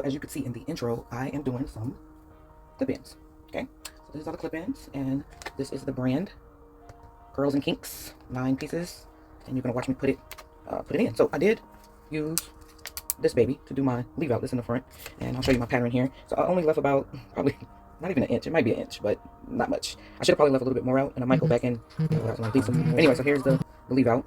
as you could see in the intro, I am doing some clip-ins. Okay, so these are the clip-ins, and this is the brand Girls and Kinks, 9 pieces, and you're gonna watch me put it in. So I did use this baby to do my leave out. This in the front, and I'll show you my pattern here. So I only left about probably not even an inch. It might be an inch, but not much. I should have probably left a little bit more out, and I might go back in. Anyway, so here's the leave out.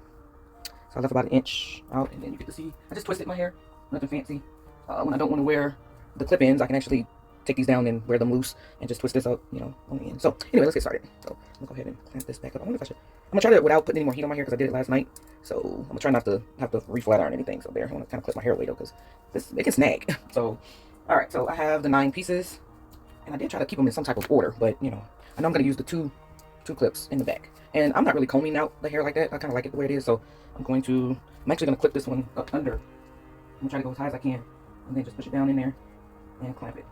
So I left about an inch out, and then you get to see I just twisted my hair. Nothing fancy. When I don't want to wear the clip-ins, I can actually take these down and wear them loose and just twist this up, you know, on the end. So anyway, let's get started. So I'm gonna go ahead and clamp this back up. I wonder if I should. I'm gonna try to without putting any more heat on my hair because I did it last night. So I'm gonna try not to have to reflat iron anything. So there, I want to kind of clip my hair away though because it can snag. So all right, so I have the 9 pieces, and I did try to keep them in some type of order, but you know, I know I'm gonna use the two clips in the back, and I'm not really combing out the hair like that. I kind of like it the way it is. So I'm actually gonna clip this one up under. I'm gonna try to go as high as I can, and then just push it down in there and clamp it.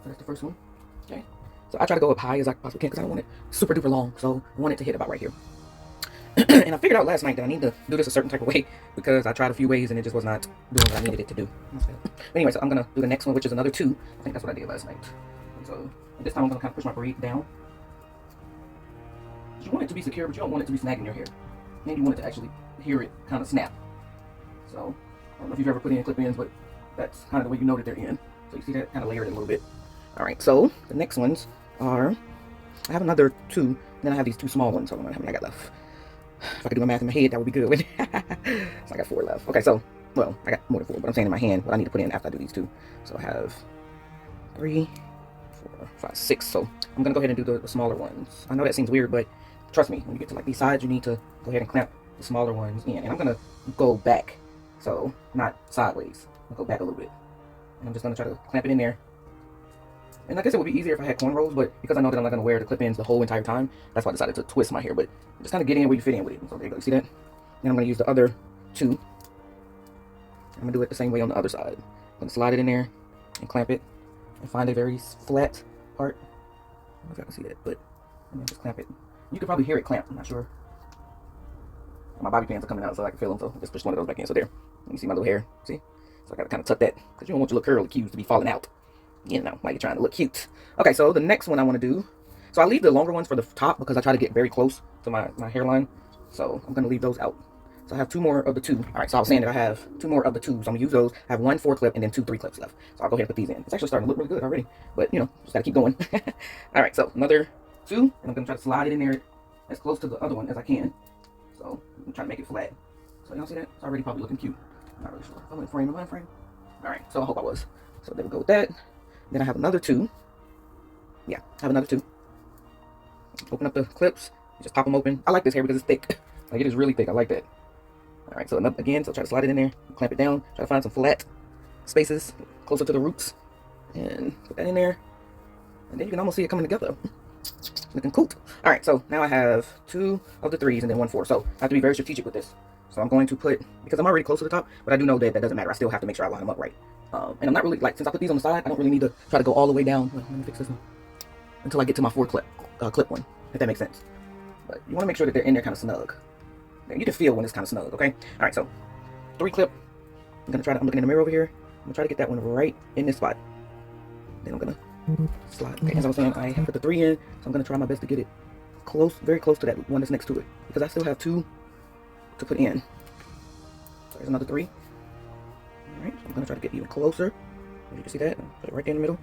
So that's the first one. Okay. So I try to go up high as I possibly can because I don't want it super duper long. So I want it to hit about right here. And I figured out last night that I need to do this a certain type of way because I tried a few ways and it just was not doing what I needed it to do. Anyway, so I'm gonna do the next one, which is another 2. I think that's what I did last night. And so this time I'm gonna kind of push my braid down. You want it to be secure, but you don't want it to be snagging your hair. And you want it to actually hear it kind of snap. So I don't know if you've ever put in clip-ins, but that's kind of the way you know that they're in. So you see that kind of layered it a little bit. All right, so the next ones are, I have another 2, and then I have these 2 small ones. Hold on, how many I got left? If I could do my math in my head, that would be good. So I got 4 left. Okay, so, well, I got more than 4, but I'm saying in my hand what I need to put in after I do these 2. So I have 3, 4, 5, 6. So I'm gonna go ahead and do the smaller ones. I know that seems weird, but trust me, when you get to like these sides, you need to go ahead and clamp the smaller ones in. And I'm gonna go back, so not sideways. I'll go back a little bit. And I'm just gonna try to clamp it in there. And I guess it would be easier if I had cornrows, but because I know that I'm not going to wear the clip-ins the whole entire time, that's why I decided to twist my hair. But just kind of get in where you fit in with it. So there you go. You see that? Then I'm going to use the other 2. I'm going to do it the same way on the other side. I'm going to slide it in there and clamp it and find a very flat part. I don't know if I can see that, but and then just clamp it. You could probably hear it clamp. I'm not sure. My bobby pins are coming out so I can feel them. So I just push one of those back in. So there. You see my little hair? See? So I got to kind of tuck that because you don't want your little curly cues to be falling out. You know, while you're trying to look cute. Okay, so the next one I want to do, so I leave the longer ones for the top because I try to get very close to my hairline. So I'm going to leave those out. So I have 2 more of the 2. All right, so I was saying that I have 2 more of the 2. So I'm going to use those. I have 1 4 clip and then 2 3 clips left. So I'll go ahead and put these in. It's actually starting to look really good already. But, you know, just got to keep going. All right, so another 2. And I'm going to try to slide it in there as close to the other one as I can. So I'm trying to make it flat. So y'all see that? It's already probably looking cute. I'm not really sure. I'm in frame. Am I in frame? All right, so I hope I was. So there we go with that. Then I have another 2. Yeah, I have another 2. Open up the clips. Just pop them open. I like this hair because it's thick. Like, it is really thick. I like that. All right, so again, so try to slide it in there. Clamp it down. Try to find some flat spaces closer to the roots. And put that in there. And then you can almost see it coming together. Looking cool. All right, so now I have 2 of the 3s and then 1 4. So I have to be very strategic with this. So I'm going to put, because I'm already close to the top, but I do know that that doesn't matter. I still have to make sure I line them up right. And I'm not really, like, since I put these on the side, I don't really need to try to go all the way down. Let me fix this one. Until I get to my 4 clip one, if that makes sense. But you want to make sure that they're in there kind of snug. You can feel when it's kind of snug, okay? All right, so 3 clip. I'm looking in the mirror over here. I'm going to try to get that one right in this spot. Then I'm going to slide. Okay, as I was saying, I have put the 3 in, so I'm going to try my best to get it close, very close to that one that's next to it. Because I still have 2 to put in. So there's another 3. Alright, so I'm going to try to get even closer. You can see that. Put it right there in the middle.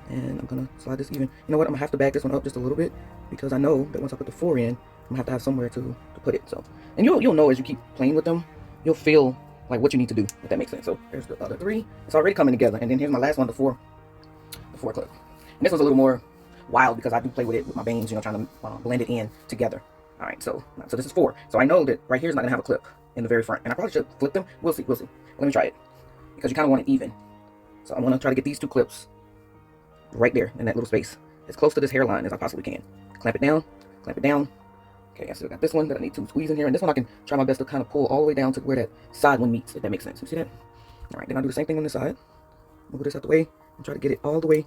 And I'm going to slide this even. You know what? I'm going to have to back this one up just a little bit. Because I know that once I put the 4 in, I'm going to have somewhere to put it. So, and you'll know as you keep playing with them, you'll feel like what you need to do, if that makes sense. So there's the other 3. It's already coming together. And then here's my last one, the 4 clip. And this one's a little more wild because I do play with it with my bangs, you know, trying to blend it in together. Alright, so this is 4. So I know that right here is not going to have a clip in the very front. And I probably should flip them. We'll see. Let me try it. Because you kind of want it even. So I'm going to try to get these 2 clips right there in that little space. As close to this hairline as I possibly can. Clamp it down. Clamp it down. Okay, I still got this one that I need to squeeze in here. And this one I can try my best to kind of pull all the way down to where that side one meets, if that makes sense. You see that? Alright, then I'll do the same thing on this side. Move this out the way. And try to get it all the way.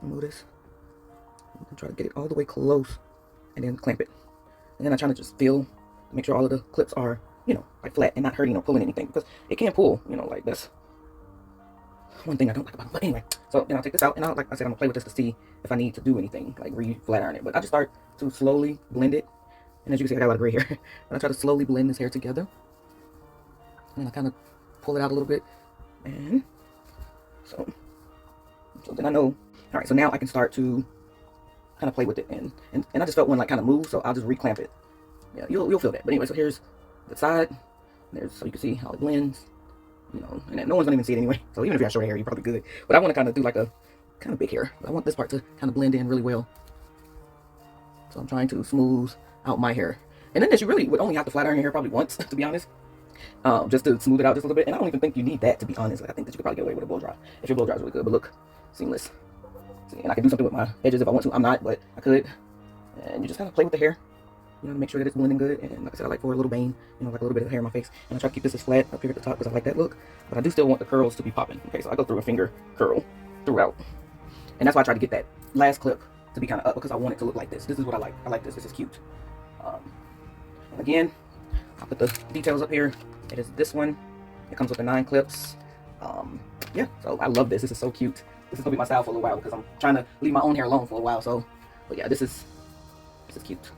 Move this. And try to get it all the way close. And then clamp it. And then I try to just feel to make sure all of the clips are, you know, like flat and not hurting or pulling anything, because it can pull, you know, like that's one thing I don't like about it. But anyway, so then I'll take this out, and I'll, like I said, I'm gonna play with this to see if I need to do anything, like re-flat iron it. But I just start to slowly blend it, and as you can see, I got a lot of gray hair. And I try to slowly blend this hair together, and I kind of pull it out a little bit, and so then I know. All right, so now I can start to kind of play with it, and I just felt one like kind of move, so I'll just reclamp it. Yeah, you'll feel that. But anyway, so here's the side. There's, so you can see how it blends. You know, and no one's gonna even see it anyway. So even if you have short hair, you're probably good. But I want to kind of do like a kind of big hair. I want this part to kind of blend in really well. So I'm trying to smooth out my hair. And then this, you really would only have to flat iron your hair probably once, to be honest. Just to smooth it out just a little bit. And I don't even think you need that, to be honest. Like, I think that you could probably get away with a blow dry if your blow dry is really good. But look, seamless. See, and I can do something with my edges if I want to. I'm not, but I could. And you just kind of play with the hair. You know, to make sure that it's blending good. And like I said, I like for a little bang, you know, like a little bit of hair on my face. And I try to keep this as flat up here at the top because I like that look. But I do still want the curls to be popping. Okay, so I go through a finger curl throughout. And that's why I try to get that last clip to be kind of up, because I want it to look like this. This is what I like. I like this. This is cute. And again, I'll put the details up here. It is this one. It comes with the 9 clips. Yeah, so I love this. This is so cute. This is gonna be my style for a little while because I'm trying to leave my own hair alone for a while. So, but yeah, this is cute.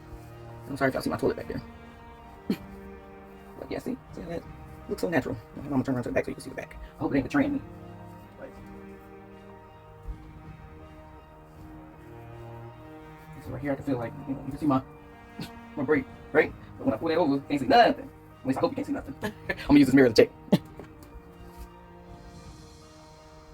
I'm sorry if y'all see my toilet back there. But yeah, see how that looks so natural. I'm gonna turn around to the back so you can see the back. I hope it ain't betraying me. But, so right here I can feel like, you know, you can see my braid, right? But when I pull that over, you can't see nothing. At least I hope you can't see nothing. I'm gonna use this mirror to check.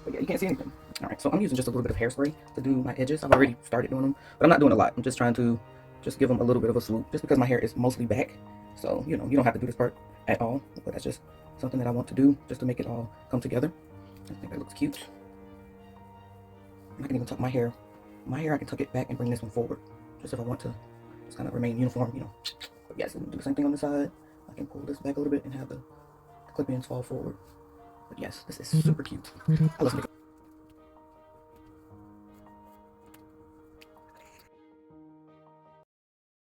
But yeah, you can't see anything. Alright, so I'm using just a little bit of hairspray to do my edges. I've already started doing them, but I'm not doing a lot. I'm just trying to just give them a little bit of a swoop, just because my hair is mostly back. So, you know, you don't have to do this part at all, but that's just something that I want to do just to make it all come together. I think that looks cute. And I can even tuck my hair. My hair, I can tuck it back and bring this one forward, just if I want to just kind of remain uniform, you know. But yes, do the same thing on the side. I can pull this back a little bit and have the clip-ins fall forward. But yes, this is super cute. I love it.